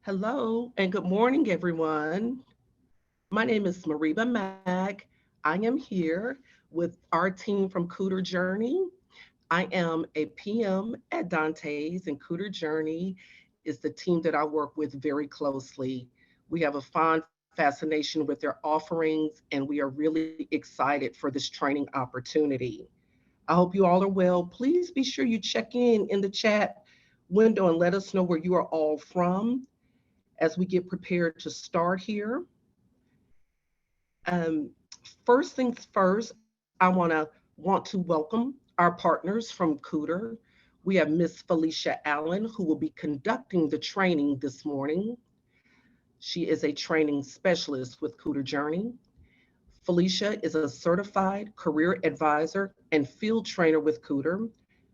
Hello and good morning, everyone. My name is Mariba Mack. I am here with our team from Kuder Journey. I am a PM at Dante's, and Kuder Journey is the team that I work with very closely. We have a fond fascination with their offerings, and we are really excited for this training opportunity. I hope you all are well. Please be sure you check in the chat window and let us know where you are all from as we get prepared to start here. Um, First things first, I want to welcome our partners from Cooter. We have Miss Felicia Allen, who will be conducting the training this morning. She is a training specialist with Cooter Journey. Felicia is a certified career advisor and field trainer with Cooter.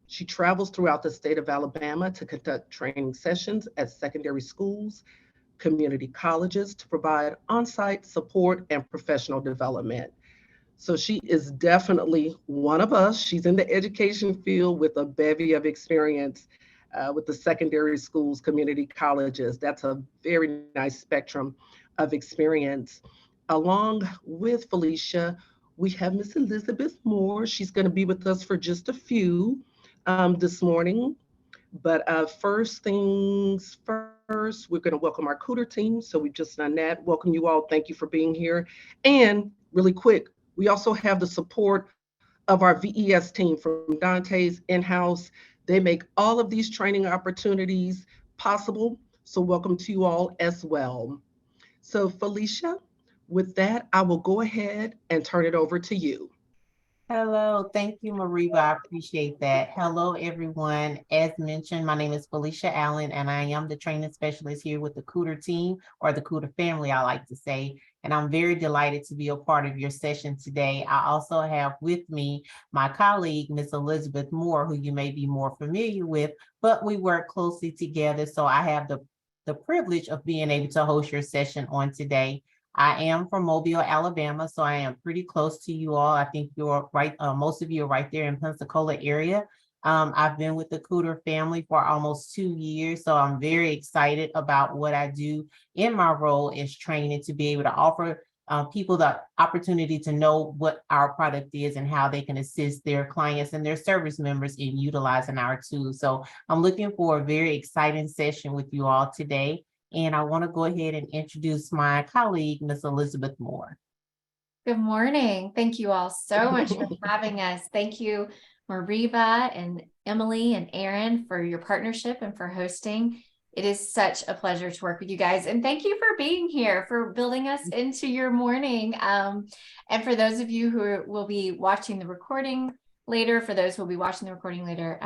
She travels throughout the state of Alabama to conduct training sessions at secondary schools, community colleges to provide on site support and professional development. So she is definitely one of us. She's in the education field with a bevy of experience with the secondary schools, community colleges. That's a very nice spectrum of experience. Along with Felicia, we have Miss Elizabeth Moore. She's going to be with us for just a few this morning. But first things first, we're going to welcome our Cooter team. So we've just done that. Welcome you all. Thank you for being here. And really quick, we also have the support of our VES team from Dante's in house. They make all of these training opportunities possible. So welcome to you all as well. So, Felicia, with that, I will go ahead and turn it over to you. Hello, thank you, Mariba. I appreciate that. Hello, everyone. As mentioned, my name is Felicia Allen, and I am the training specialist here with the Cooter team, or the Cooter family, I like to say. And I'm very delighted to be a part of your session today. I also have with me my colleague, Miss Elizabeth Moore, who you may be more familiar with, but we work closely together. So I have the privilege of being able to host your session on today. I am from Mobile, Alabama, so I am pretty close to you all. I think you're right. Most of you are right there in Pensacola area. I've been with the Cooter family for almost 2 years, so I'm very excited about what I do in my role as training to be able to offer people the opportunity to know what our product is and how they can assist their clients and their service members in utilizing our tools. So I'm looking for a very exciting session with you all today. And I want to go ahead and introduce my colleague, Miss Elizabeth Moore. Good morning. Thank you all so much for having us. Thank you, Mariba and Emily and Aaron, for your partnership and for hosting. It is such a pleasure to work with you guys. And thank you for being here, for building us into your morning. And for those of you who will be watching the recording later, for those who will be watching the recording later,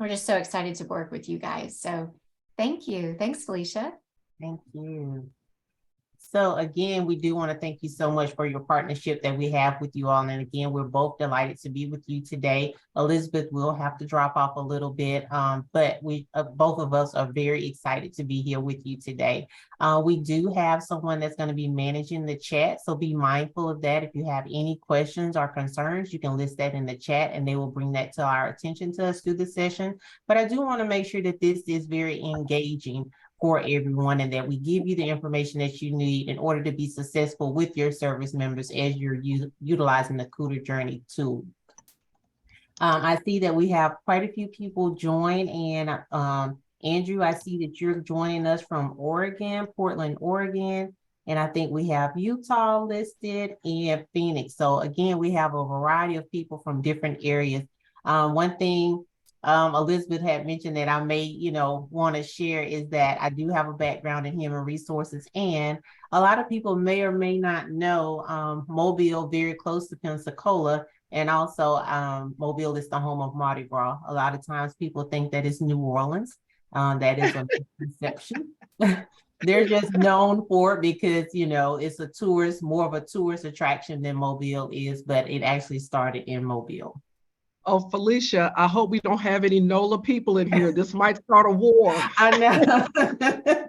we're just so excited to work with you guys. So thank you. Thanks, Felicia. Thank you. So again, we do want to thank you so much for your partnership that we have with you all. And again, we're both delighted to be with you today. Elizabeth will have to drop off a little bit, but we both of us are very excited to be here with you today. We do have someone that's going to be managing the chat, so be mindful of that. If you have any questions or concerns, you can list that in the chat and they will bring that to our attention to us through the session. But I do want to make sure that this is very engaging for everyone and that we give you the information that you need in order to be successful with your service members as you're utilizing the Kuder Journey tool. I see that we have quite a few people join, and Andrew, I see that you're joining us from Oregon, Portland, Oregon, and I think we have Utah listed and Phoenix. So again, we have a variety of people from different areas. One thing Elizabeth had mentioned that I may, want to share is that I do have a background in human resources, and a lot of people may or may not know Mobile, very close to Pensacola, and also Mobile is the home of Mardi Gras. A lot of times people think that it's New Orleans. That is a misconception. They're just known for it because, it's more of a tourist attraction than Mobile is, but it actually started in Mobile. Oh, Felicia, I hope we don't have any NOLA people in here. This might start a war. I know.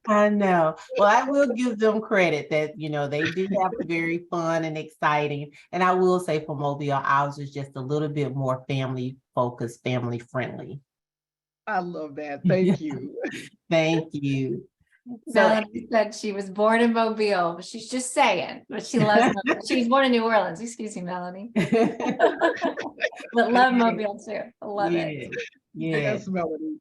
I know. Well, I will give them credit that, they do have it very fun and exciting. And I will say for Mobile, ours is just a little bit more family focused, family friendly. I love that. Thank you. Thank you. So Melanie said she was born in Mobile, but she's just saying, but she loves Mobile. She was born in New Orleans. Excuse me, Melanie. But love Mobile too. I love it. Yeah. Yes, Melody.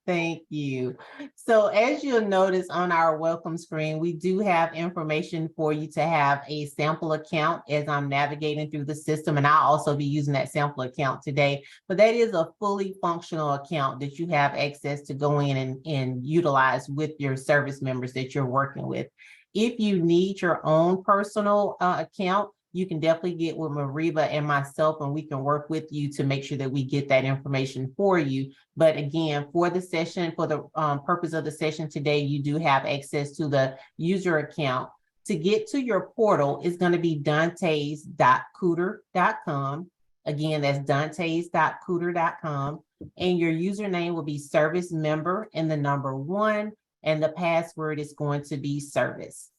Thank you. So as you'll notice on our welcome screen, we do have information for you to have a sample account as I'm navigating through the system. And I'll also be using that sample account today. But that is a fully functional account that you have access to go in and utilize with your service members that you're working with. If you need your own personal account, you can definitely get with Mariba and myself, and we can work with you to make sure that we get that information for you. But again, for the session, for the purpose of the session today, you do have access to the user account. To get to your portal, it's going to be dantes.kuder.com. Again, that's dantes.kuder.com. And your username will be service member and the number 1, and the password is going to be service.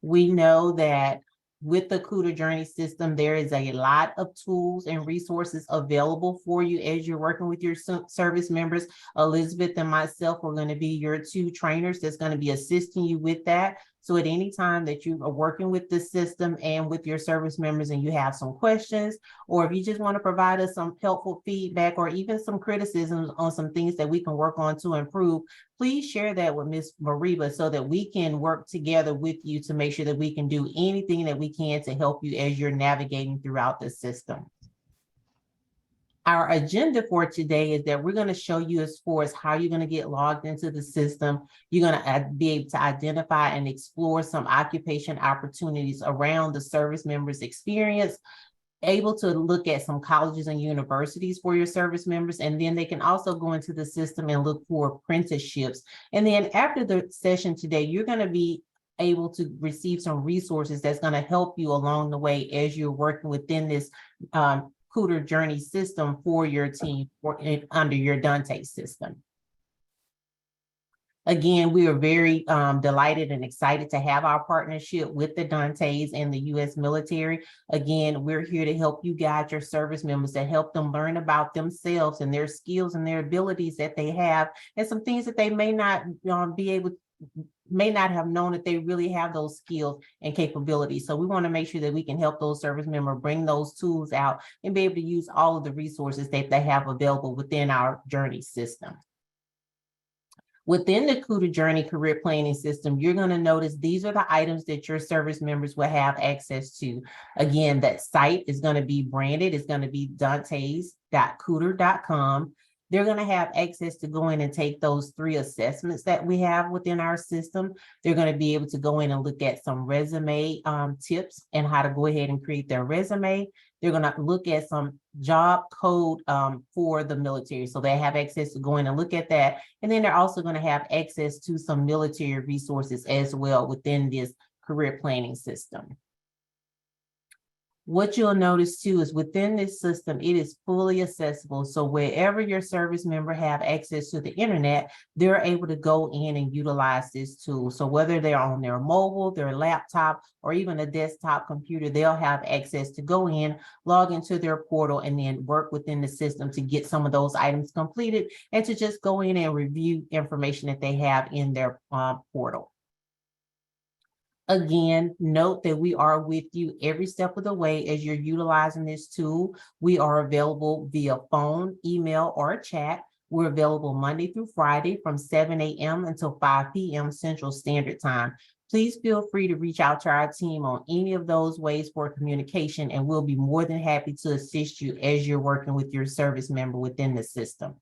We know that with the Kuder Journey system, there is a lot of tools and resources available for you as you're working with your service members. Elizabeth and myself are going to be your 2 trainers that's going to be assisting you with that. So at any time that you are working with the system and with your service members and you have some questions, or if you just want to provide us some helpful feedback or even some criticisms on some things that we can work on to improve, please share that with Ms. Mariba so that we can work together with you to make sure that we can do anything that we can to help you as you're navigating throughout the system. Our agenda for today is that we're going to show you as far as how you're going to get logged into the system. You're going to be able to identify and explore some occupation opportunities around the service members' experience, able to look at some colleges and universities for your service members, and then they can also go into the system and look for apprenticeships. And then after the session today, you're going to be able to receive some resources that's going to help you along the way as you're working within this Kuder Journey system for your team under your DANTES system. Again, we are very delighted and excited to have our partnership with the DANTES and the U.S. military. Again, we're here to help you guide your service members, to help them learn about themselves and their skills and their abilities that they have, and some things that they may not may not have known that they really have those skills and capabilities. So we want to make sure that we can help those service members bring those tools out and be able to use all of the resources that they have available within our Journey system. Within the Kuder Journey career planning system, you're going to notice these are the items that your service members will have access to. Again, that site is going to be branded. It's going to be dantes.kuder.com. They're going to have access to go in and take those 3 assessments that we have within our system. They're going to be able to go in and look at some resume tips and how to go ahead and create their resume. They're going to look at some job code for the military. So they have access to go in and look at that. And then they're also going to have access to some military resources as well within this career planning system. What you'll notice too is within this system, it is fully accessible. So wherever your service member have access to the internet, they're able to go in and utilize this tool. So whether they're on their mobile, their laptop, or even a desktop computer, they'll have access to go in, log into their portal, and then work within the system to get some of those items completed and to just go in and review information that they have in their portal. Again, note that we are with you every step of the way as you're utilizing this tool. We are available via phone, email, or chat. We're available Monday through Friday from 7 a.m. until 5 p.m. Central Standard Time. Please feel free to reach out to our team on any of those ways for communication, and we'll be more than happy to assist you as you're working with your service member within the system.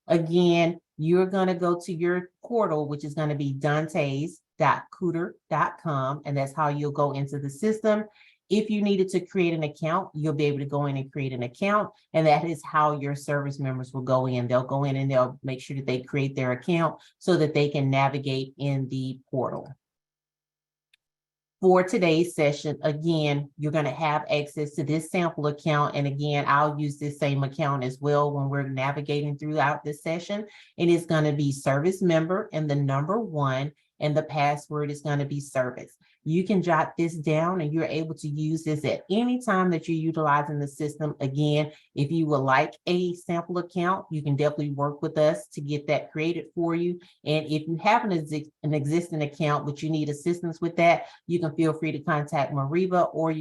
Again, you're going to go to your portal, which is going to be dantes.kuder.com, and that's how you'll go into the system. If you needed to create an account, you'll be able to go in and create an account, and that is how your service members will go in. They'll go in and they'll make sure that they create their account so that they can navigate in the portal. For today's session, again, you're going to have access to this sample account. And again, I'll use this same account as well when we're navigating throughout this session. And it's going to be service member and the number 1. and the password is going to be service. You can jot this down and you're able to use this at any time that you're utilizing the system. Again, if you would like a sample account, you can definitely work with us to get that created for you. And if you have an existing account, but you need assistance with that, you can feel free to contact Mariba or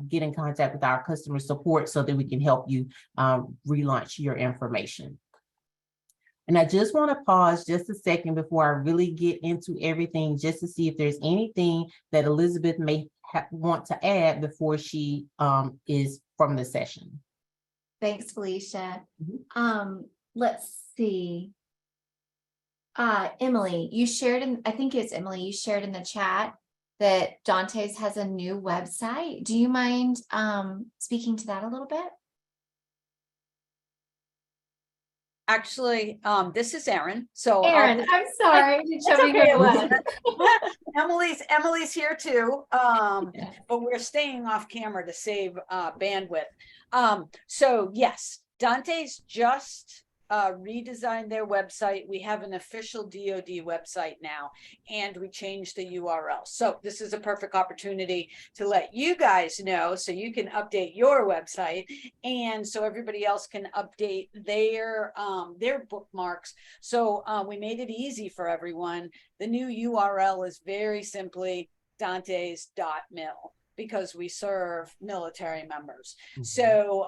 get in contact with our customer support so that we can help you relaunch your information. And I just want to pause just a second before I really get into everything, just to see if there's anything that Elizabeth may want to add before she is from the session. Thanks, Felicia. Mm-hmm. Let's see. Emily, you shared I think it's Emily, you shared in the chat that Dantes has a new website. Do you mind speaking to that a little bit? Actually, this is Erin. So Erin, I'm sorry. Emily's here too. But we're staying off camera to save bandwidth. So yes, Dantes just redesigned their website. We have an official DoD website now, and we changed the URL. So this is a perfect opportunity to let you guys know so you can update your website, and so everybody else can update their bookmarks. So we made it easy for everyone. The new URL is very simply dantes.mil, because we serve military members. Mm-hmm. So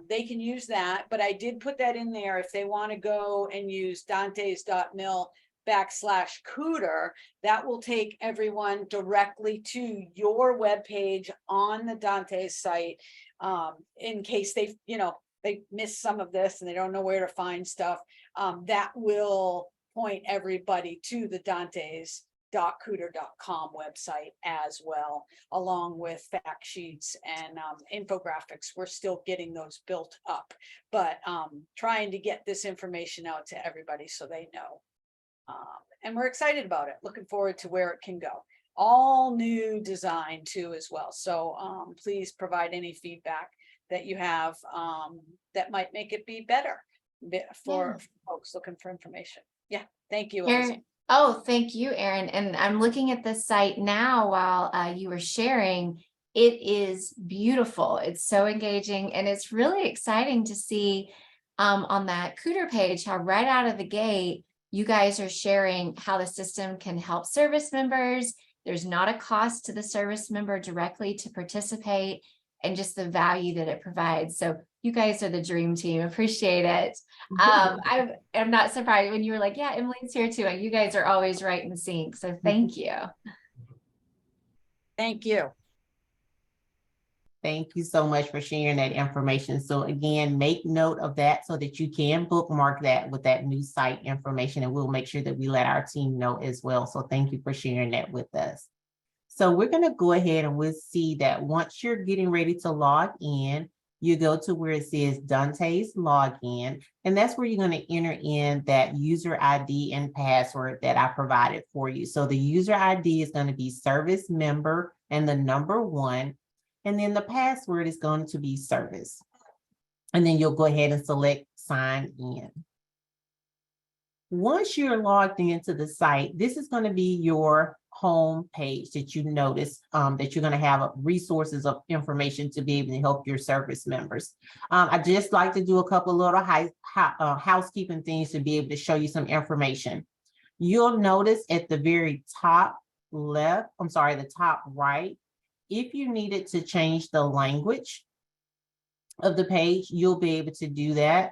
they can use that, but I did put that in there if they want to go and use dantes.mil/Kuder. That will take everyone directly to your webpage on the Dantes site, in case they miss some of this and they don't know where to find stuff. That will point everybody to the Dantes.Kuder.com website as well, along with fact sheets and infographics. We're still getting those built up, but trying to get this information out to everybody so they know. And we're excited about it. Looking forward to where it can go. All new design too as well. So please provide any feedback that you have that might make it be better for folks looking for information. Yeah, thank you, Elizabeth. Oh, thank you, Erin. And I'm looking at this site now while you were sharing. It is beautiful. It's so engaging, and it's really exciting to see on that Kuder page how right out of the gate, you guys are sharing how the system can help service members. There's not a cost to the service member directly to participate, and just the value that it provides. So you guys are the dream team. Appreciate it. I'm not surprised when you were like, yeah, Emily's here too. You guys are always right in sync. So thank you. Thank you. Thank you so much for sharing that information. So again, make note of that so that you can bookmark that with that new site information, and we'll make sure that we let our team know as well. So thank you for sharing that with us. So we're going to go ahead and we'll see that once you're getting ready to log in, you go to where it says Dantes login, and that's where you're going to enter in that user ID and password that I provided for you. So the user ID is going to be service member and the number 1, and then the password is going to be service. And then you'll go ahead and select sign in. Once you're logged into the site, this is going to be your home page that you notice that you're going to have resources of information to be able to help your service members. I just like to do a couple of little housekeeping things to be able to show you some information. You'll notice at the very top left, the top right, if you needed to change the language of the page, you'll be able to do that.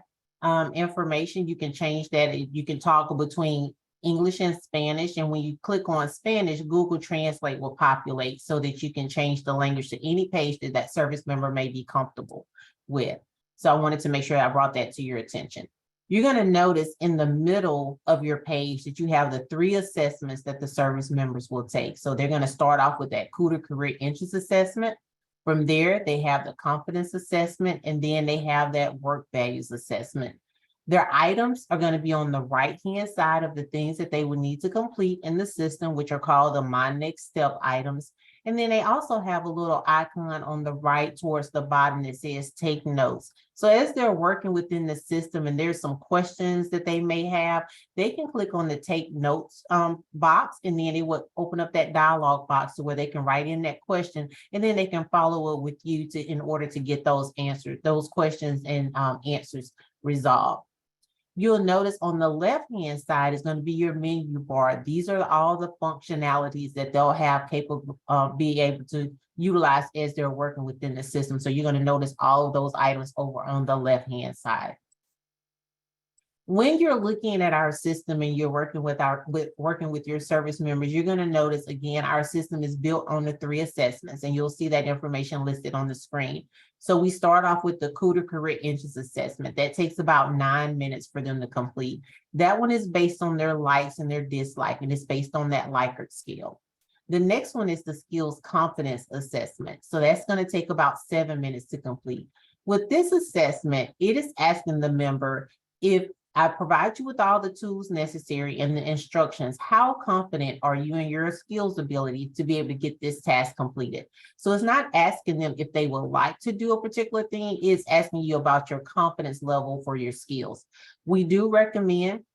Information, you can change that. You can toggle between English and Spanish, and when you click on Spanish, Google Translate will populate so that you can change the language to any page that that service member may be comfortable with. So I wanted to make sure I brought that to your attention. You're going to notice in the middle of your page that you have the 3 assessments that the service members will take. So they're going to start off with that Kuder Career Interest Assessment. From there, they have the Confidence Assessment, and then they have that Work Values Assessment. Their items are going to be on the right-hand side of the things that they will need to complete in the system, which are called the My Next Step items. And then they also have a little icon on the right towards the bottom that says take notes. So as they're working within the system and there's some questions that they may have, they can click on the take notes box, and then it will open up that dialog box to where they can write in that question, and then they can follow up with you in order to get those answers, those questions and answers resolved. You'll notice on the left-hand side is going to be your menu bar. These are all the functionalities that they'll have capable of being able to utilize as they're working within the system. So you're going to notice all of those items over on the left-hand side. When you're looking at our system and you're working with your service members, you're going to notice, again, our system is built on the 3 assessments, and you'll see that information listed on the screen. So we start off with the Kuder Career Interest Assessment. That takes about 9 minutes for them to complete. That one is based on their likes and their dislikes, and it's based on that Likert scale. The next one is the Skills Confidence Assessment. So that's going to take about 7 minutes to complete. With this assessment, it is asking the member, if I provide you with all the tools necessary and the instructions, how confident are you in your skills ability to be able to get this task completed? So it's not asking them if they would like to do a particular thing, it's asking you about your confidence level for your skills. We do recommend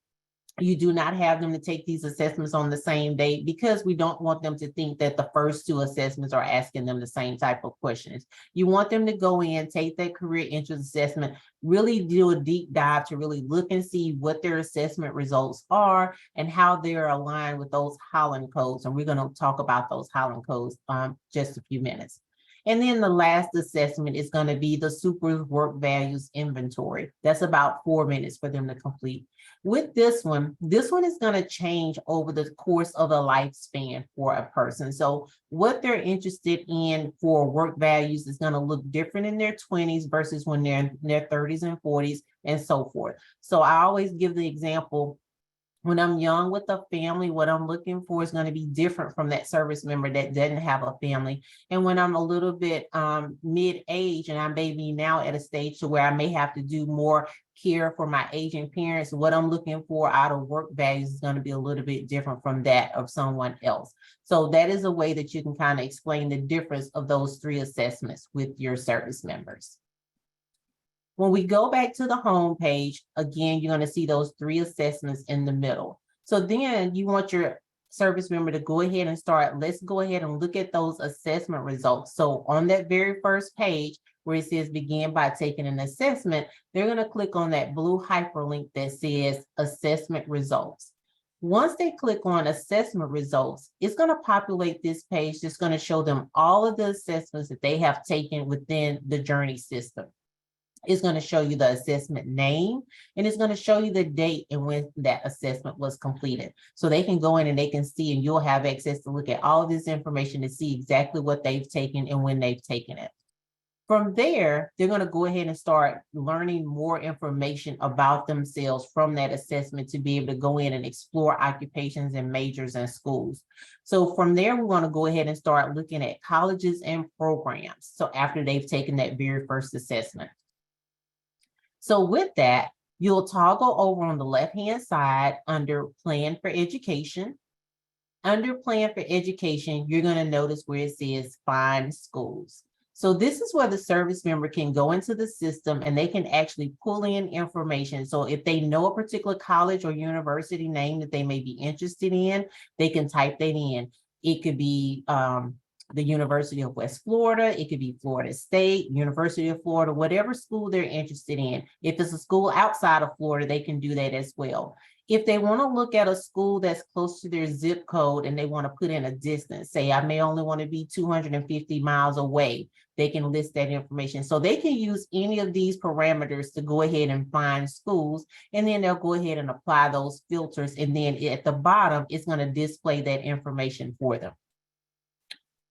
you do not have them to take these assessments on the same day, because we don't want them to think that the first 2 assessments are asking them the same type of questions. You want them to go in, take that career interest assessment, really do a deep dive to really look and see what their assessment results are and how they're aligned with those Holland codes. And we're going to talk about those Holland codes just a few minutes. And then the last assessment is going to be the Super Work Values Inventory. That's about 4 minutes for them to complete. With this one is going to change over the course of a lifespan for a person. So what they're interested in for work values is going to look different in their 20s versus when they're in their 30s and 40s and so forth. So I always give the example, when I'm young with a family, what I'm looking for is going to be different from that service member that doesn't have a family. And when I'm a little bit mid-age and I'm maybe now at a stage to where I may have to do more care for my aging parents, what I'm looking for out of work values is going to be a little bit different from that of someone else. So that is a way that you can kind of explain the difference of those 3 assessments with your service members. When we go back to the home page, again, you're going to see those 3 assessments in the middle. So then you want your service member to go ahead and start. Let's go ahead and look at those assessment results. So on that very first page where it says begin by taking an assessment, they're going to click on that blue hyperlink that says assessment results. Once they click on assessment results, it's going to populate this page that's going to show them all of the assessments that they have taken within the Journey system. It's going to show you the assessment name, and it's going to show you the date and when that assessment was completed. So they can go in and they can see, and you'll have access to look at all of this information to see exactly what they've taken and when they've taken it. From there, they're going to go ahead and start learning more information about themselves from that assessment to be able to go in and explore occupations and majors and schools. So from there, we want to go ahead and start looking at colleges and programs. So after they've taken that very first assessment. So with that, you'll toggle over on the left-hand side under Plan for Education. Under Plan for Education, you're going to notice where it says Find Schools. So this is where the service member can go into the system and they can actually pull in information. So if they know a particular college or university name that they may be interested in, they can type that in. It could be the University of West Florida, it could be Florida State, University of Florida, whatever school they're interested in. If it's a school outside of Florida, they can do that as well. If they want to look at a school that's close to their zip code and they want to put in a distance, say I may only want to be 250 miles away, they can list that information. So they can use any of these parameters to go ahead and find schools, and then they'll go ahead and apply those filters. And then at the bottom, it's going to display that information for them.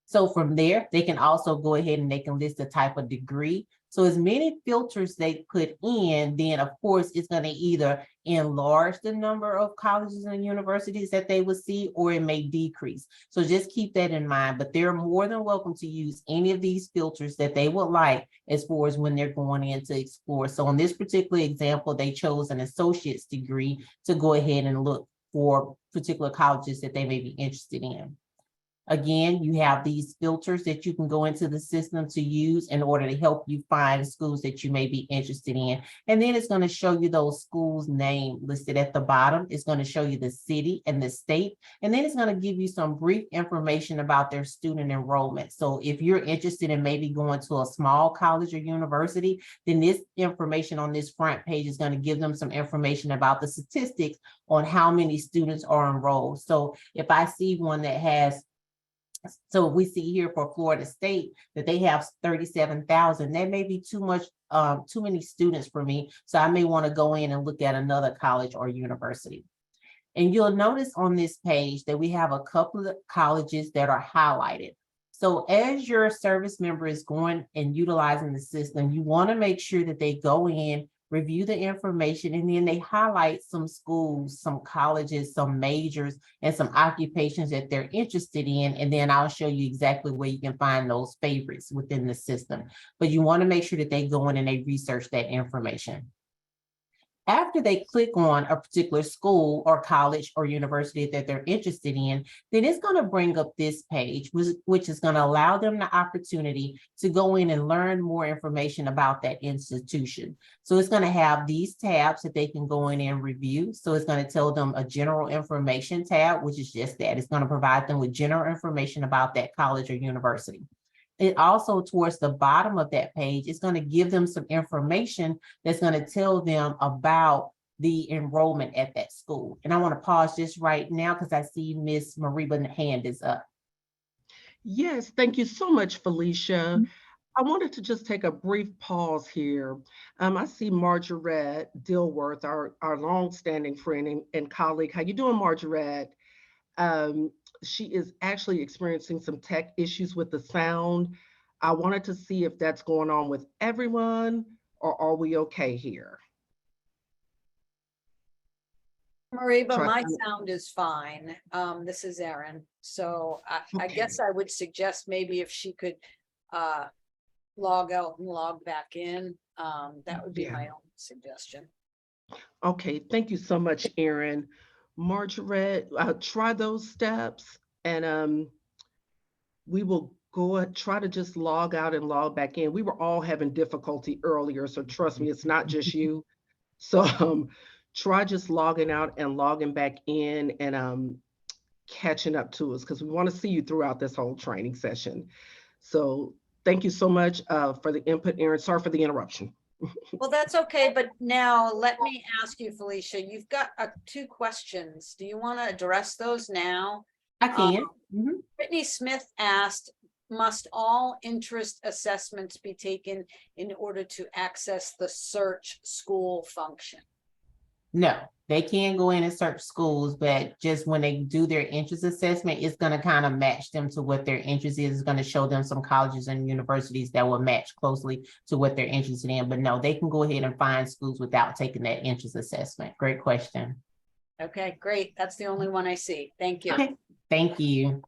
So from there, they can also go ahead and they can list the type of degree. So as many filters they put in, then of course, it's going to either enlarge the number of colleges and universities that they would see, or it may decrease. So just keep that in mind, but they're more than welcome to use any of these filters that they would like as far as when they're going in to explore. So in this particular example, they chose an associate's degree to go ahead and look for particular colleges that they may be interested in. Again, you have these filters that you can go into the system to use in order to help you find schools that you may be interested in. And then it's going to show you those schools' name listed at the bottom. It's going to show you the city and the state. And then it's going to give you some brief information about their student enrollment. So if you're interested in maybe going to a small college or university, then this information on this front page is going to give them some information about the statistics on how many students are enrolled. So if I see one that has, so we see here for Florida State that they have 37,000, that may be too much, too many students for me. So I may want to go in and look at another college or university. And you'll notice on this page that we have a couple of colleges that are highlighted. So as your service member is going and utilizing the system, you want to make sure that they go in, review the information, and then they highlight some schools, some colleges, some majors, and some occupations that they're interested in. And then I'll show you exactly where you can find those favorites within the system. But you want to make sure that they go in and they research that information. After they click on a particular school or college or university that they're interested in, then it's going to bring up this page, which is going to allow them the opportunity to go in and learn more information about that institution. So it's going to have these tabs that they can go in and review. So it's going to tell them a general information tab, which is just that. It's going to provide them with general information about that college or university. It also, towards the bottom of that page, is going to give them some information that's going to tell them about the enrollment at that school. And I want to pause just right now because I see Miss Mariba's hand is up. Yes, thank you so much, Felicia. I wanted to just take a brief pause here. I see Margaret Dilworth, our longstanding friend and colleague. How you doing, Margaret? She is actually experiencing some tech issues with the sound. I wanted to see if that's going on with everyone, or are we okay here? Mariba, my sound is fine. This is Erin. So I Okay. guess I would suggest maybe if she could log out and log back in, that would be Yeah. my own suggestion. Okay, thank you so much, Erin. Margaret, try those steps, and we will try to just log out and log back in. We were all having difficulty earlier, so trust me, it's not just you. So try just logging out and logging back in and catching up to us, because we want to see you throughout this whole training session. So thank you so much for the input, Erin. Sorry for the interruption. Well, that's okay, but now let me ask you, Felicia, you've got 2 questions. Do you want to address those now? I can. Brittany Smith asked, must all interest assessments be taken in order to access the search school function? No, they can go in and search schools, but just when they do their interest assessment, it's going to kind of match them to what their interest is. It's going to show them some colleges and universities that will match closely to what they're interested in. But no, they can go ahead and find schools without taking that interest assessment. Great question. Okay, great. That's the only one I see. Thank you. Okay, thank you.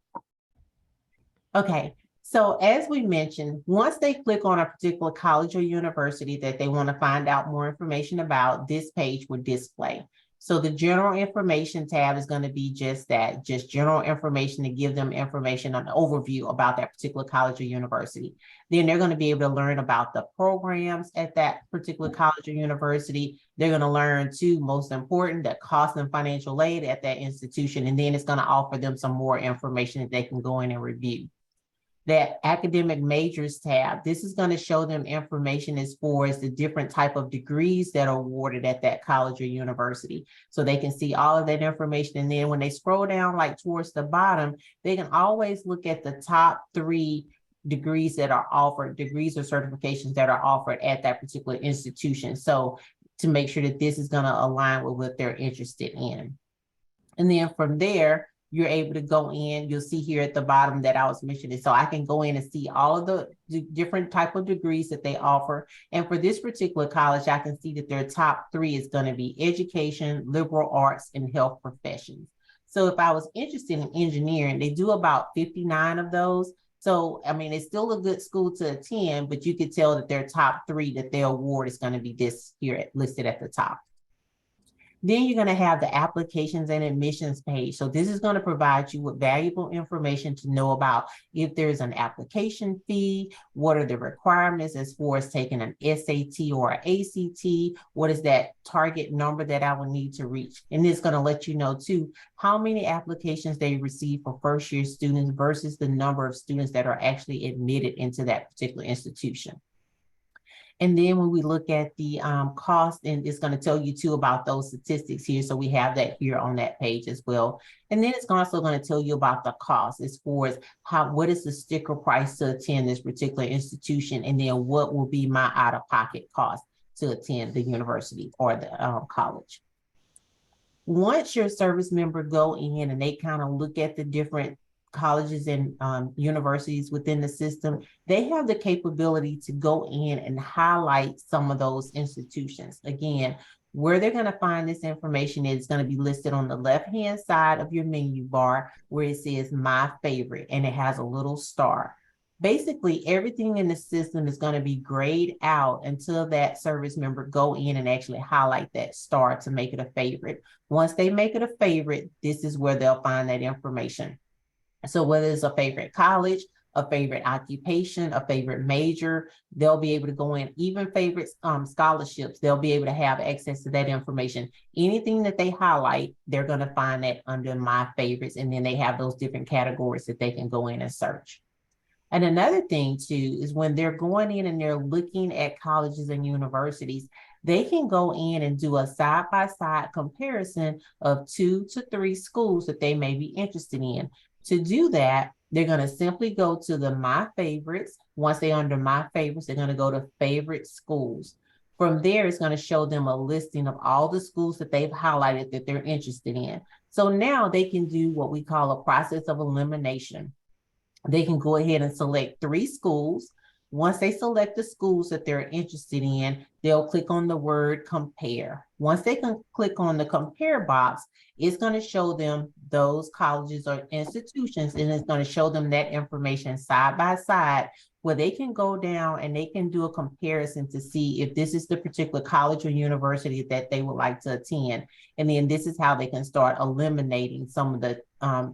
Okay. So as we mentioned, once they click on a particular college or university that they want to find out more information about, this page would display. So the general information tab is going to be just that, just general information to give them information on the overview about that particular college or university. Then they're going to be able to learn about the programs at that particular college or university. They're going to learn too, most important, the cost and financial aid at that institution. And then it's going to offer them some more information that they can go in and review. That academic majors tab, this is going to show them information as far as the different type of degrees that are awarded at that college or university. So they can see all of that information. And then when they scroll down like towards the bottom, they can always look at the top 3 degrees that are offered, degrees or certifications that are offered at that particular institution. So to make sure that this is going to align with what they're interested in. And then from there, you're able to go in, you'll see here at the bottom that I was mentioning. So I can go in and see all of the different type of degrees that they offer. And for this particular college, I can see that their top 3 is going to be education, liberal arts, and health professions. So if I was interested in engineering, they do about 59 of those. So, I mean, it's still a good school to attend, but you could tell that their top 3 that they award is going to be this here listed at the top. Then you're going to have the applications and admissions page. So this is going to provide you with valuable information to know about if there's an application fee, what are the requirements as far as taking an SAT or an ACT, what is that target number that I will need to reach. And it's going to let you know too, how many applications they receive for first year students versus the number of students that are actually admitted into that particular institution. And then when we look at the cost, and it's going to tell you too about those statistics here. So we have that here on that page as well. And then it's also going to tell you about the cost as far as what is the sticker price to attend this particular institution, and then what will be my out-of-pocket cost to attend the university or the college. Once your service member go in and they kind of look at the different colleges and universities within the system, they have the capability to go in and highlight some of those institutions. Again, where they're going to find this information is going to be listed on the left-hand side of your menu bar where it says My Favorite, and it has a little star. Basically, everything in the system is going to be grayed out until that service member go in and actually highlight that star to make it a favorite. Once they make it a favorite, this is where they'll find that information. So whether it's a favorite college, a favorite occupation, a favorite major, they'll be able to go in, even favorite scholarships, they'll be able to have access to that information. Anything that they highlight, they're going to find that under My Favorites, and then they have those different categories that they can go in and search. And another thing too is when they're going in and they're looking at colleges and universities, they can go in and do a side-by-side comparison of 2 to 3 schools that they may be interested in. To do that, they're going to simply go to the My Favorites. Once they're under My Favorites, they're going to go to Favorite Schools. From there, it's going to show them a listing of all the schools that they've highlighted that they're interested in. So now they can do what we call a process of elimination. They can go ahead and select 3 schools. Once they select the schools that they're interested in, they'll click on the word compare. Once they can click on the compare box, it's going to show them those colleges or institutions, and it's going to show them that information side by side where they can go down and they can do a comparison to see if this is the particular college or university that they would like to attend. And then this is how they can start eliminating some of the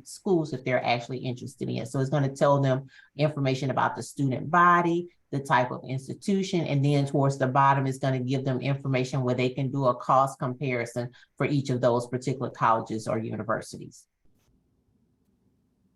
schools that they're actually interested in. So it's going to tell them information about the student body, the type of institution, and then towards the bottom is going to give them information where they can do a cost comparison for each of those particular colleges or universities.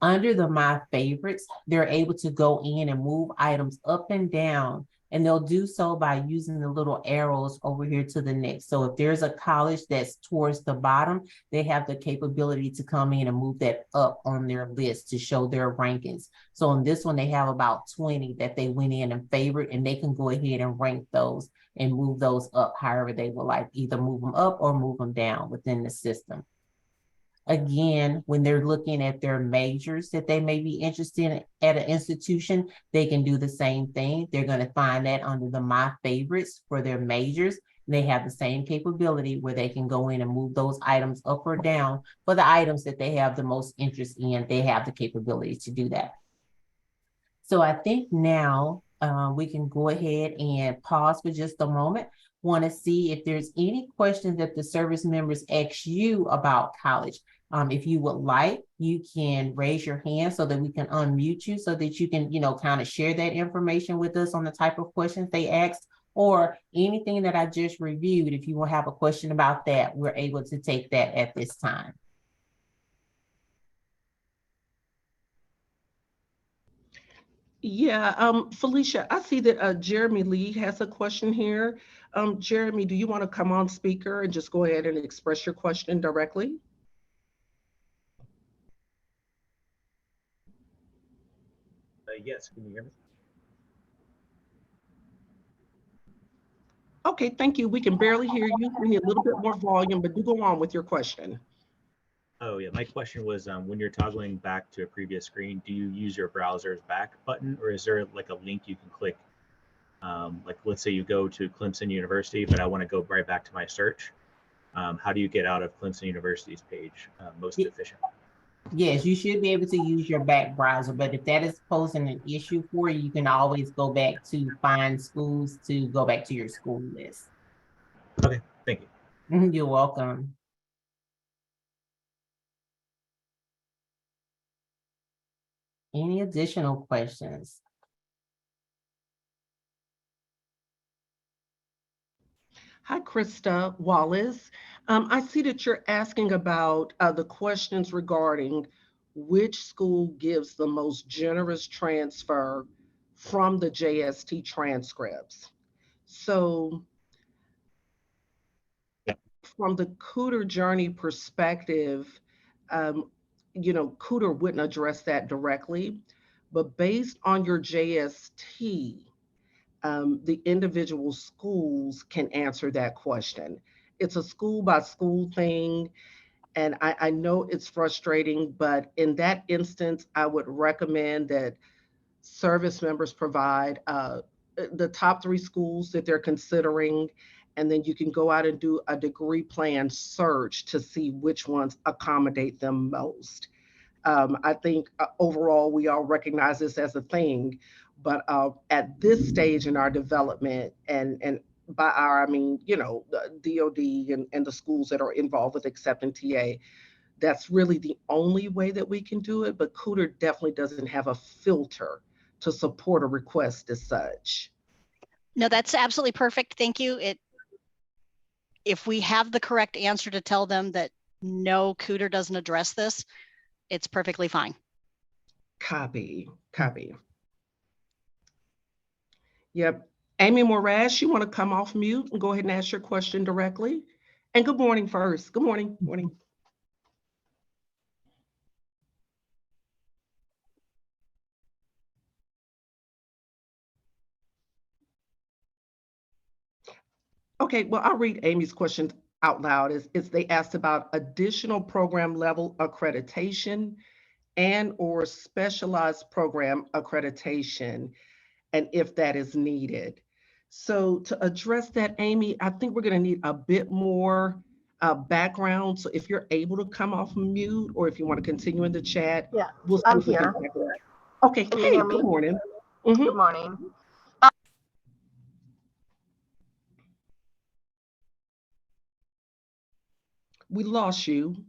Under the My Favorites, they're able to go in and move items up and down, and they'll do so by using the little arrows over here to the next. So if there's a college that's towards the bottom, they have the capability to come in and move that up on their list to show their rankings. So on this one, they have about 20 that they went in and favored, and they can go ahead and rank those and move those up however they would like, either move them up or move them down within the system. Again, when they're looking at their majors that they may be interested in at an institution, they can do the same thing. They're going to find that under the My Favorites for their majors. They have the same capability where they can go in and move those items up or down for the items that they have the most interest in. They have the capability to do that. So I think now we can go ahead and pause for just a moment. Want to see if there's any questions that the service members ask you about college. If you would like, you can raise your hand so that we can unmute you so that you can, kind of share that information with us on the type of questions they asked, or anything that I just reviewed. If you will have a question about that, we're able to take that at this time. Yeah, Felicia, I see that Jeremy Lee has a question here. Jeremy, do you want to come on speaker and just go ahead and express your question directly? Yes, can you hear me? Okay, thank you. We can barely hear you. We need a little bit more volume, but do go on with your question. Oh yeah, my question was when you're toggling back to a previous screen, do you use your browser's back button, or is there like a link you can click? Like let's say you go to Clemson University, but I want to go right back to my search. How do you get out of Clemson University's page most efficiently? Yes, you should be able to use your back browser, but if that is posing an issue for you, you can always go back to find schools to go back to your school list. Okay, thank you. You're welcome. Any additional questions? Hi, Krista Wallace. I see that you're asking about the questions regarding which school gives the most generous transfer from the JST transcripts. So, from the Kuder Journey perspective, um, Kuder wouldn't address that directly, but based on your JST, the individual schools can answer that question. It's a school by school thing. And I know it's frustrating, but in that instance, I would recommend that service members provide the top three schools that they're considering. And then you can go out and do a degree plan search to see which ones accommodate them most. I think overall we all recognize this as a thing, but at this stage in our development, and by our, I mean, the DOD and the schools that are involved with accepting TA, that's really the only way that we can do it. But Cooter definitely doesn't have a filter to support a request as such. No, that's absolutely perfect. Thank you. If we have the correct answer to tell them that no, Kuder doesn't address this, it's perfectly fine. Copy. Yep. Amy Morash, you want to come off mute and go ahead and ask your question directly? And good morning first. Good morning. Morning. Okay, well, I'll read Amy's question out loud. Is they asked about additional program level accreditation and or specialized program accreditation, and if that is needed. So to address that, Amy, I think we're going to need a bit more background. So if you're able to come off mute, or if you want to continue in the chat, Yeah, we'll see I'm if we can here. tackle that. Okay, Can you hey, hear good me? morning. Good morning. We lost you.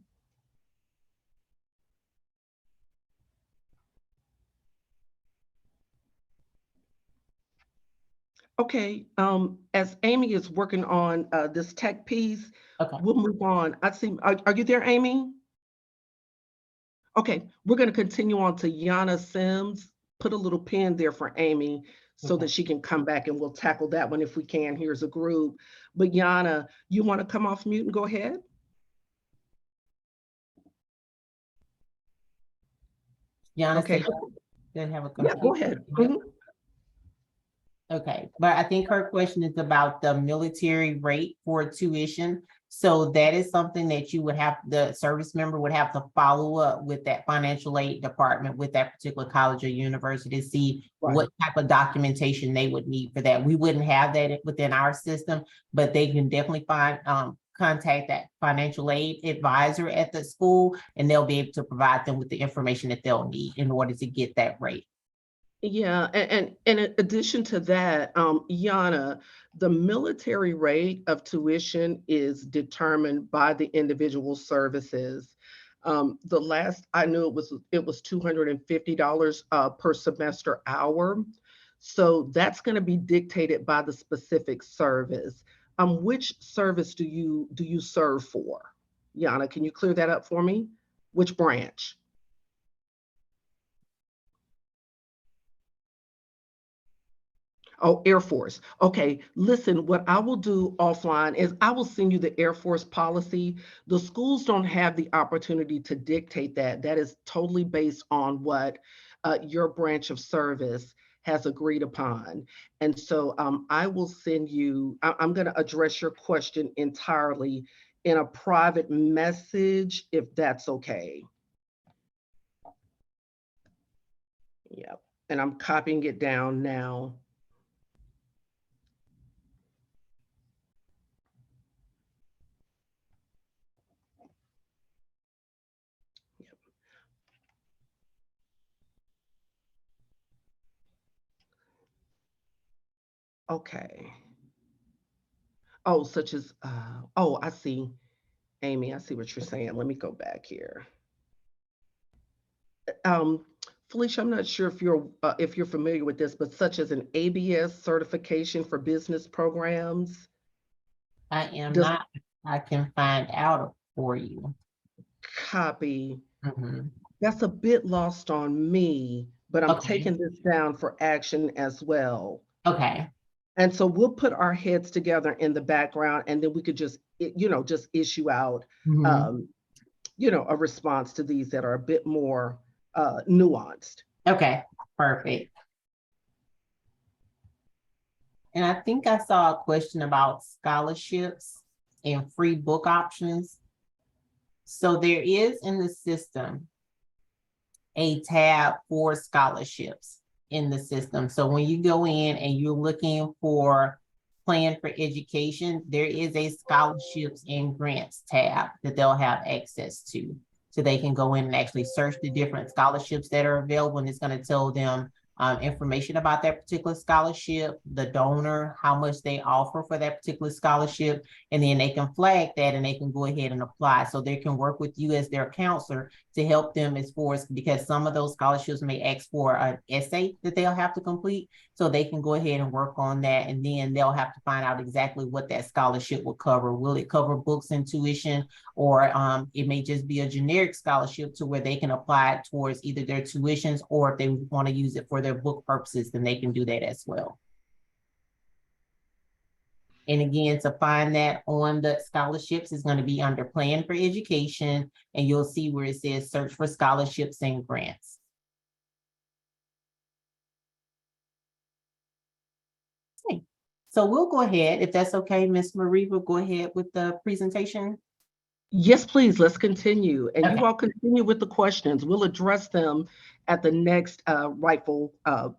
Okay, as Amy is working on this tech piece, Okay. we'll move on. I see, are you there, Amy? Okay, we're going to continue on to Yana Sims. Put a little pin there for Amy so Okay. that she can come back, and we'll tackle that one if we can. Here's a group. But Yana, you want to come off mute and go ahead? Gianna, Okay, they have a yeah, question. go ahead. Mhm. Okay, but I think her question is about the military rate for tuition. So that is something that you would have, the service member would have to follow up with that financial aid department with that particular college or university to see Right. what type of documentation they would need for that. We wouldn't have that within our system, but they can definitely contact that financial aid advisor at the school, and they'll be able to provide them with the information that they'll need in order to get that rate. Yeah, and in addition to that, Yana, the military rate of tuition is determined by the individual services. The last I knew it was $250 per semester hour. So that's going to be dictated by the specific service. Which service do you serve for? Yana, can you clear that up for me? Which branch? Oh, Air Force. Okay, listen, what I will do offline is I will send you the Air Force policy. The schools don't have the opportunity to dictate that. That is totally based on what your branch of service has agreed upon. And so I will send you, I'm going to address your question entirely in a private message, if that's okay. Yep. And I'm copying it down now. Okay. Oh, such as, oh, I see. Amy, I see what you're saying. Let me go back here. Um, Felicia, I'm not sure if you're familiar with this, but such as an ABS certification for business programs. I am Does not, I can find out for you. copy. Mhm. That's a bit lost on me, but I'm Okay, taking this down for action as well. okay, And so we'll put our heads together in the background, and then we could just, just issue out, Mhm. um, a response to these that are a bit more nuanced. Okay, perfect. And I think I saw a question about scholarships and free book options. So there is in the system a tab for scholarships in the system. So when you go in and you're looking for plan for education, there is a scholarships and grants tab that they'll have access to. So they can go in and actually search the different scholarships that are available, and it's going to tell them information about that particular scholarship, the donor, how much they offer for that particular scholarship, and then they can flag that and they can go ahead and apply. So they can work with you as their counselor to help them as far as, because some of those scholarships may ask for an essay that they'll have to complete. So they can go ahead and work on that, and then they'll have to find out exactly what that scholarship will cover. Will it cover books and tuition, or it may just be a generic scholarship to where they can apply it towards either their tuitions, or if they want to use it for their book purposes, then they can do that as well. And again, to find that on the scholarships is going to be under Plan for Education, and you'll see where it says search for scholarships and grants. Okay. So we'll go ahead, if that's okay, Ms. Marie, we'll go ahead with the presentation. Yes, please, let's continue. And Okay. you all continue with the questions. We'll address them at the next rightful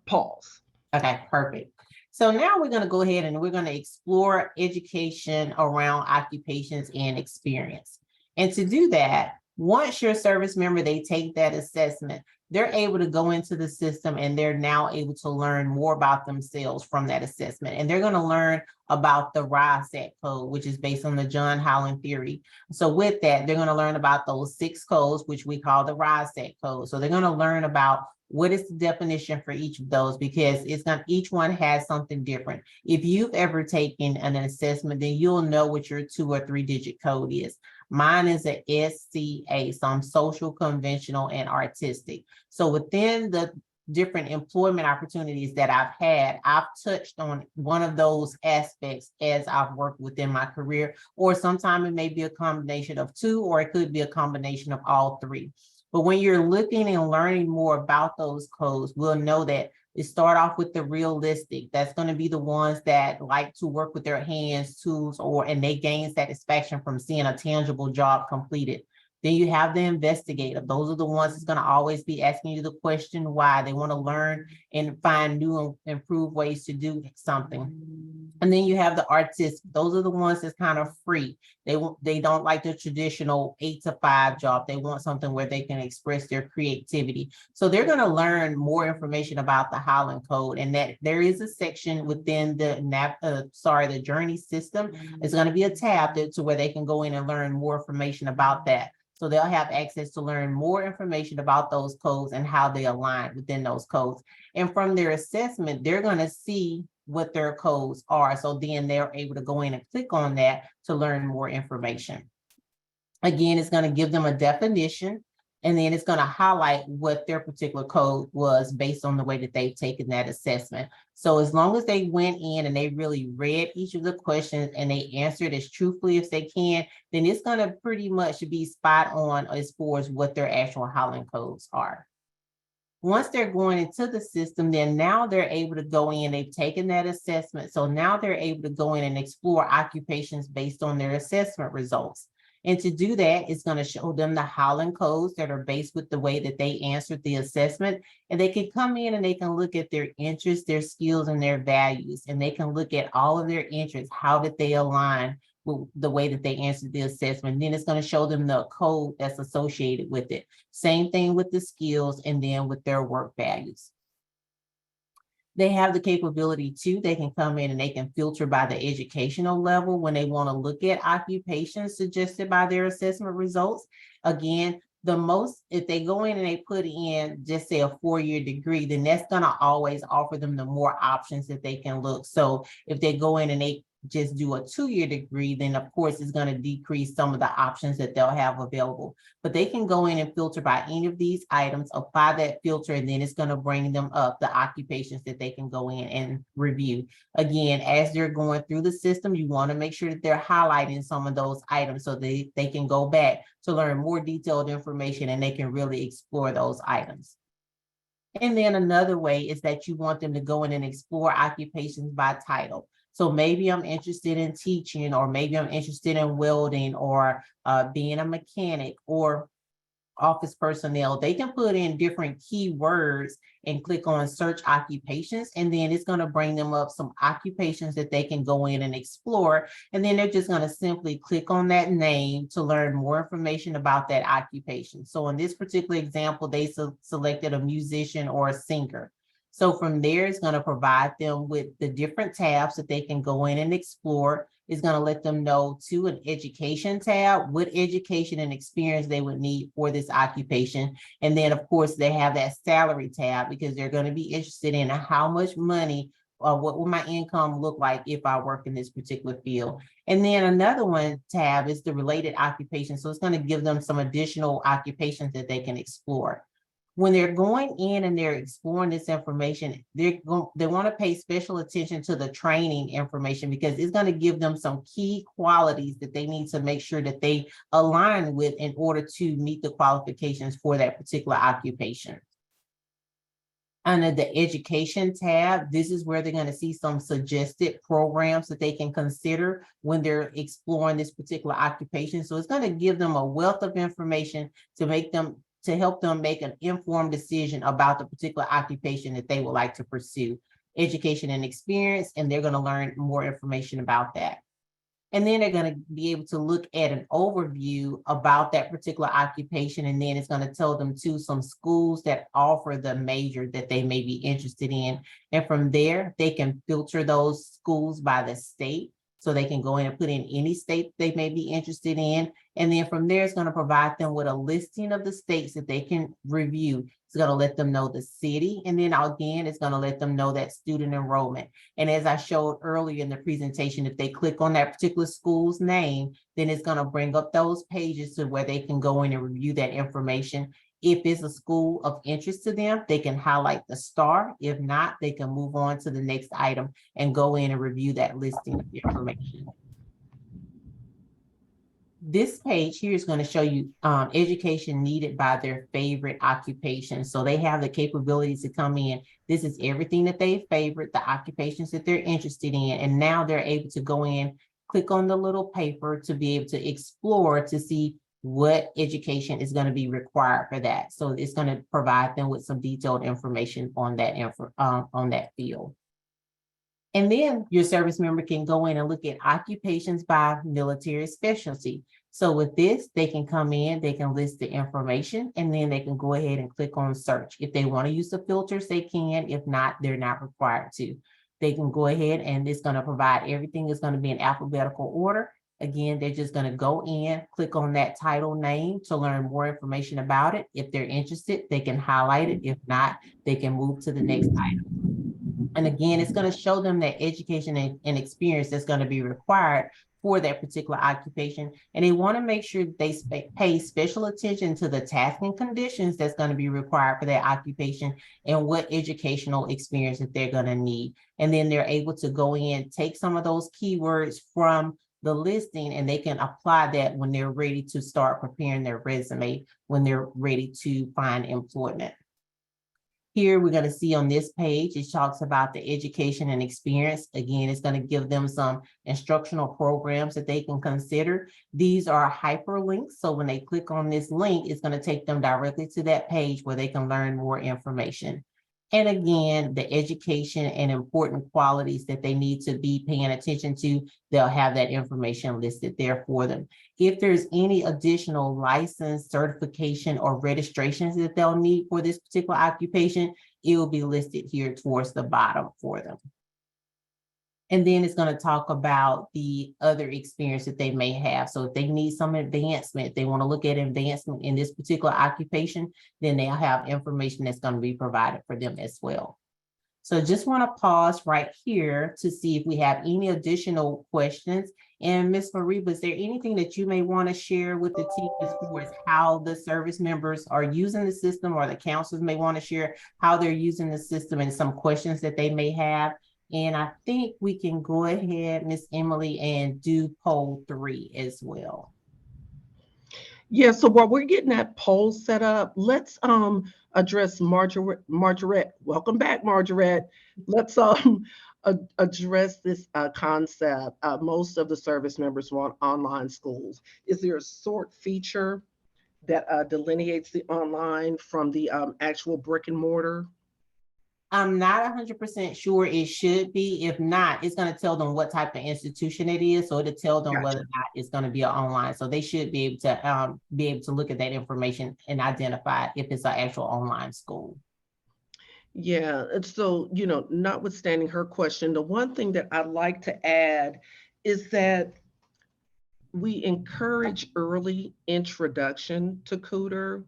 pause. Okay, perfect. So now we're going to go ahead and we're going to explore education around occupations and experience. And to do that, once your service member, they take that assessment, they're able to go into the system and they're now able to learn more about themselves from that assessment. And they're going to learn about the RISAC code, which is based on the John Howland theory. So with that, they're going to learn about those 6 codes, which we call the RISAC code. So they're going to learn about what is the definition for each of those, because each one has something different. If you've ever taken an assessment, then you'll know what your 2 or 3 digit code is. Mine is a SCA, so I'm social, conventional, and artistic. So within the different employment opportunities that I've had, I've touched on one of those aspects as I've worked within my career, or sometimes it may be a combination of 2, or it could be a combination of all 3. But when you're looking and learning more about those codes, we'll know that it start off with the realistic. That's going to be the ones that like to work with their hands, tools, and they gain satisfaction from seeing a tangible job completed. Then you have the investigative. Those are the ones that's going to always be asking you the question why. They want to learn and find new and improved ways to do something. And then you have the artistic. Those are the ones that's kind of free. They don't like the traditional 8 to 5 job. They want something where they can express their creativity. So they're going to learn more information about the Howland Code, and that there is a section within the Journey system. It's going to be a tab to where they can go in and learn more information about that. So they'll have access to learn more information about those codes and how they align within those codes. And from their assessment, they're going to see what their codes are. So then they're able to go in and click on that to learn more information. Again, it's going to give them a definition, and then it's going to highlight what their particular code was based on the way that they've taken that assessment. So as long as they went in and they really read each of the questions and they answered as truthfully as they can, then it's going to pretty much be spot on as far as what their actual Howland codes are. Once they're going into the system, then now they're able to go in, they've taken that assessment. So now they're able to go in and explore occupations based on their assessment results. And to do that, it's going to show them the Howland codes that are based with the way that they answered the assessment. And they can come in and they can look at their interests, their skills, and their values. And they can look at all of their interests. How did they align with the way that they answered the assessment? Then it's going to show them the code that's associated with it. Same thing with the skills, and then with their work values. They have the capability too, they can come in and they can filter by the educational level when they want to look at occupations suggested by their assessment results. Again, if they go in and they put in just say a 4-year degree, then that's gonna always offer them the more options that they can look. So if they go in and they just do a 2-year degree, then of course it's going to decrease some of the options that they'll have available. But they can go in and filter by any of these items, apply that filter, and then it's going to bring them up the occupations that they can go in and review. Again, as they're going through the system, you want to make sure that they're highlighting some of those items so they can go back to learn more detailed information and they can really explore those items. And then another way is that you want them to go in and explore occupations by title. So maybe I'm interested in teaching, or maybe I'm interested in welding, or being a mechanic, or office personnel. They can put in different keywords and click on search occupations, and then it's going to bring them up some occupations that they can go in and explore. And then they're just going to simply click on that name to learn more information about that occupation. So in this particular example, they selected a musician or a singer. So from there, it's going to provide them with the different tabs that they can go in and explore. It's going to let them know to an education tab, what education and experience they would need for this occupation. And then of course they have that salary tab, because they're going to be interested in how much money or what will my income look like if I work in this particular field. And then another one tab is the related occupation. So it's going to give them some additional occupations that they can explore. When they're going in and they're exploring this information, they want to pay special attention to the training information, because it's going to give them some key qualities that they need to make sure that they align with in order to meet the qualifications for that particular occupation. Under the education tab, this is where they're going to see some suggested programs that they can consider when they're exploring this particular occupation. So it's going to give them a wealth of information to help them make an informed decision about the particular occupation that they would like to pursue. Education and experience, and they're going to learn more information about that. And then they're going to be able to look at an overview about that particular occupation, and then it's going to tell them to some schools that offer the major that they may be interested in. And from there, they can filter those schools by the state. So they can go in and put in any state they may be interested in. And then from there, it's going to provide them with a listing of the states that they can review. It's going to let them know the city. And then again, it's going to let them know that student enrollment. And as I showed earlier in the presentation, if they click on that particular school's name, then it's going to bring up those pages to where they can go in and review that information. If it's a school of interest to them, they can highlight the star. If not, they can move on to the next item and go in and review that listing of information. This page here is going to show you education needed by their favorite occupation. So they have the capability to come in. This is everything that they favorite, the occupations that they're interested in. And now they're able to go in, click on the little paper to be able to explore to see what education is going to be required for that. So it's going to provide them with some detailed information on that field. And then your service member can go in and look at occupations by military specialty. So with this, they can come in, they can list the information, and then they can go ahead and click on search. If they want to use the filters, they can. If not, they're not required to. They can go ahead and it's going to provide everything is going to be in alphabetical order. Again, they're just going to go in, click on that title name to learn more information about it. If they're interested, they can highlight it. If not, they can move to the next item. And again, it's going to show them that education and experience that's going to be required for that particular occupation. And they want to make sure they pay special attention to the tasks and conditions that's going to be required for that occupation and what educational experience that they're going to need. And then they're able to go in, take some of those keywords from the listing, and they can apply that when they're ready to start preparing their resume, when they're ready to find employment. Here we're going to see on this page, it talks about the education and experience. Again, it's going to give them some instructional programs that they can consider. These are hyperlinks. So when they click on this link, it's going to take them directly to that page where they can learn more information. And again, the education and important qualities that they need to be paying attention to, they'll have that information listed there for them. If there's any additional license, certification, or registrations that they'll need for this particular occupation, it will be listed here towards the bottom for them. And then it's going to talk about the other experience that they may have. So if they need some advancement, if they want to look at advancement in this particular occupation, then they'll have information that's going to be provided for them as well. So just want to pause right here to see if we have any additional questions. And Ms. Mariba, is there anything that you may want to share with the team as far as how the service members are using the system, or the counselors may want to share how they're using the system and some questions that they may have? And I think we can go ahead, Miss Emily, and do poll 3 as well. Yeah, so while we're getting that poll set up, let's address Margaret. Welcome back, Margaret. Let's address this concept. Most of the service members want online schools. Is there a sort feature that delineates the online from the actual brick and mortar? I'm not 100% sure. It should be. If not, it's going to tell them what type of institution it is. So it'll tell them Gotcha. whether or not it's going to be online. So they should be able to look at that information and identify if it's an actual online school. Yeah, and so, notwithstanding her question, the one thing that I'd like to add is that we encourage early introduction to Kuder,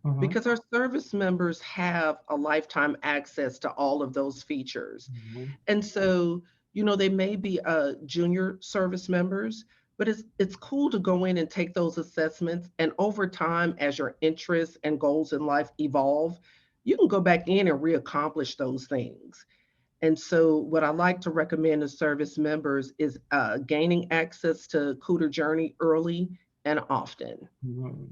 Mhm. because our service members have a lifetime access to all of those features. Mhm. And so, they may be junior service members, but it's cool to go in and take those assessments. And over time, as your interests and goals in life evolve, you can go back in and reaccomplish those things. And so, what I like to recommend to service members is gaining access to Kuder Journey early and often. Mhm.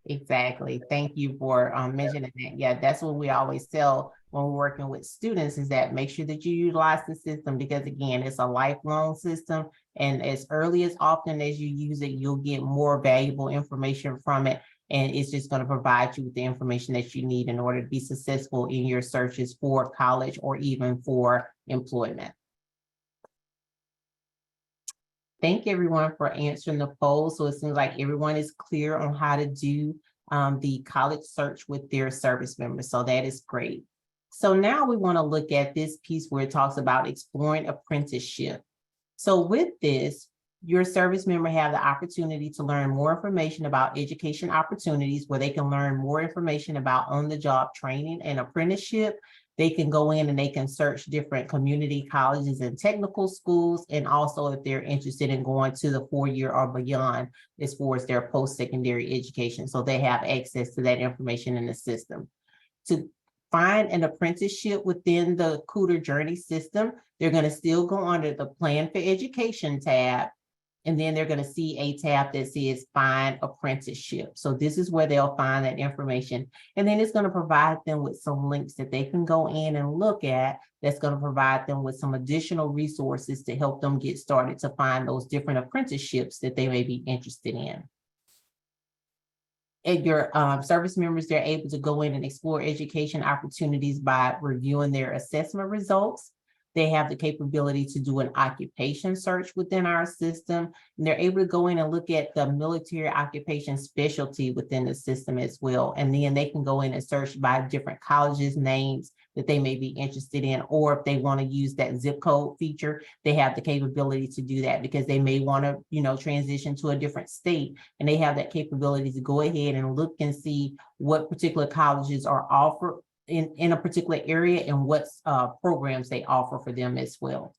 Exactly. Thank you for mentioning that. Yeah, that's what we always tell when we're working with students, is that make sure that you utilize the system, because again, it's a lifelong system. And as early as often as you use it, you'll get more valuable information from it. And it's just going to provide you with the information that you need in order to be successful in your searches for college or even for employment. Thank everyone for answering the poll. So it seems like everyone is clear on how to do the college search with their service members. So that is great. So now we want to look at this piece where it talks about exploring apprenticeship. So with this, your service member have the opportunity to learn more information about education opportunities, where they can learn more information about on-the-job training and apprenticeship. They can go in and they can search different community colleges and technical schools, and also if they're interested in going to the 4-year or beyond as far as their post-secondary education. So they have access to that information in the system. To find an apprenticeship within the Kuder Journey system, they're going to still go under the Plan for Education tab, and then they're going to see a tab that says Find Apprenticeship. So this is where they'll find that information. And then it's going to provide them with some links that they can go in and look at, that's going to provide them with some additional resources to help them get started to find those different apprenticeships that they may be interested in. And your service members, they're able to go in and explore education opportunities by reviewing their assessment results. They have the capability to do an occupation search within our system, and they're able to go in and look at the military occupation specialty within the system as well. And then they can go in and search by different colleges' names that they may be interested in, or if they want to use that zip code feature, they have the capability to do that, because they may want to, transition to a different state, and they have that capability to go ahead and look and see what particular colleges are offered in a particular area and what programs they offer for them as well.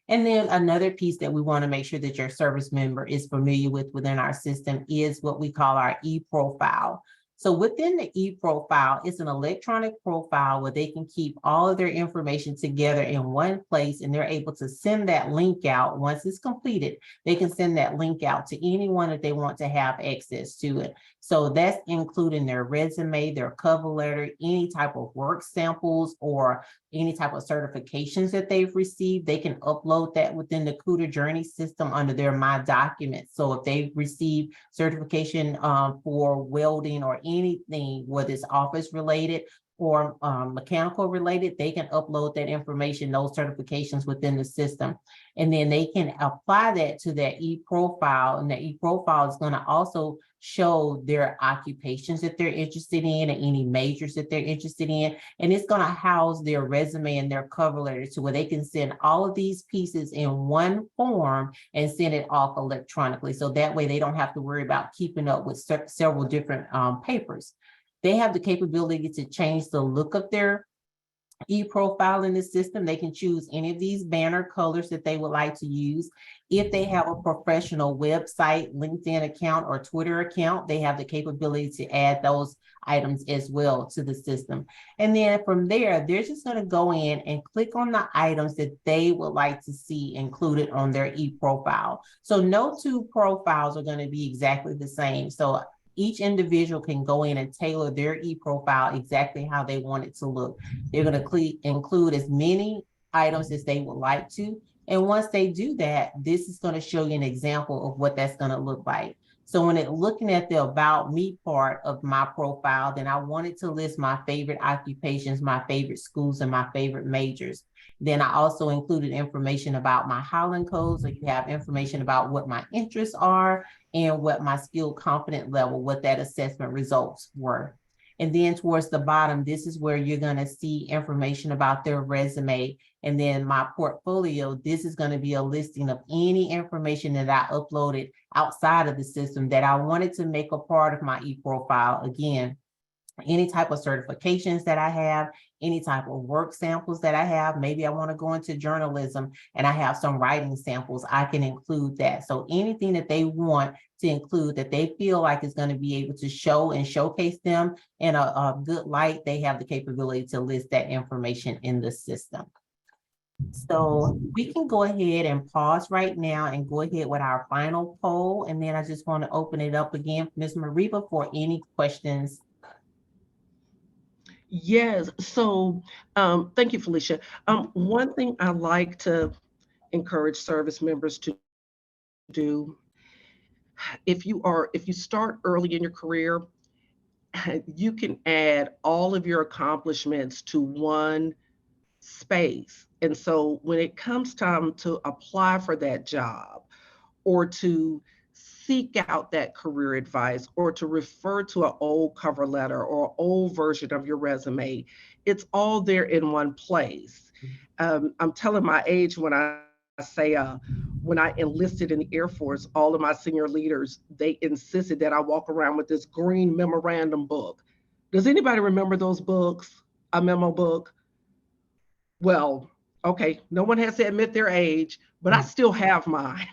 And then another piece that we want to make sure that your service member is familiar with within our system is what we call our e-profile. So within the e-profile, it's an electronic profile where they can keep all of their information together in one place, and they're able to send that link out. Once it's completed, they can send that link out to anyone that they want to have access to it. So that's including their resume, their cover letter, any type of work samples, or any type of certifications that they've received. They can upload that within the Kuder Journey system under their My Documents. So if they've received certification for welding or anything, whether it's office related, or mechanical related, they can upload that information, those certifications within the system. And then they can apply that to their e-profile, and the e-profile is going to also show their occupations that they're interested in and any majors that they're interested in. And it's going to house their resume and their cover letter to where they can send all of these pieces in one form and send it off electronically. So that way they don't have to worry about keeping up with several different papers. They have the capability to change the look of their e-profile in the system. They can choose any of these banner colors that they would like to use. If they have a professional website, LinkedIn account, or Twitter account, they have the capability to add those items as well to the system. And then from there, they're just going to go in and click on the items that they would like to see included on their e-profile. So no two profiles are going to be exactly the same. So each individual can go in and tailor their e-profile exactly how they want it to look. They're going to include as many items as they would like to. And once they do that, this is going to show you an example of what that's going to look like. So when it's looking at the About Me part of my profile, then I wanted to list my favorite occupations, my favorite schools, and my favorite majors. Then I also included information about my Highland codes, so you have information about what my interests are and what my skill confidence level, what that assessment results were. And then towards the bottom, this is where you're going to see information about their resume. And then my portfolio, this is going to be a listing of any information that I uploaded outside of the system that I wanted to make a part of my e-profile. Again, any type of certifications that I have, any type of work samples that I have. Maybe I want to go into journalism and I have some writing samples, I can include that. So anything that they want to include that they feel like is going to be able to show and showcase them in a good light, they have the capability to list that information in the system. So we can go ahead and pause right now and go ahead with our final poll. And then I just want to open it up again, Ms. Mariba, for any questions. Yes. So thank you, Felicia. One thing I like to encourage service members to do, if you start early in your career, you can add all of your accomplishments to one space. And so when it comes time to apply for that job or to seek out that career advice or to refer to an old cover letter or old version of your resume, it's all there in one place. I'm telling my age when I say, when I enlisted in the Air Force, all of my senior leaders, they insisted that I walk around with this green memorandum book. Does anybody remember those books? A memo book? Well, okay, no one has to admit their age, but I still have mine.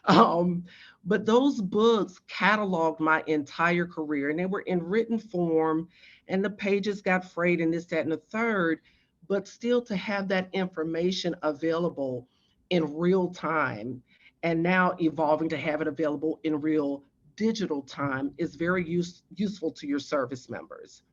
Um, but those books cataloged my entire career and they were in written form and the pages got frayed and this, that, and the third, but still to have that information available in real time and now evolving to have it available in real digital time is very useful to your service members.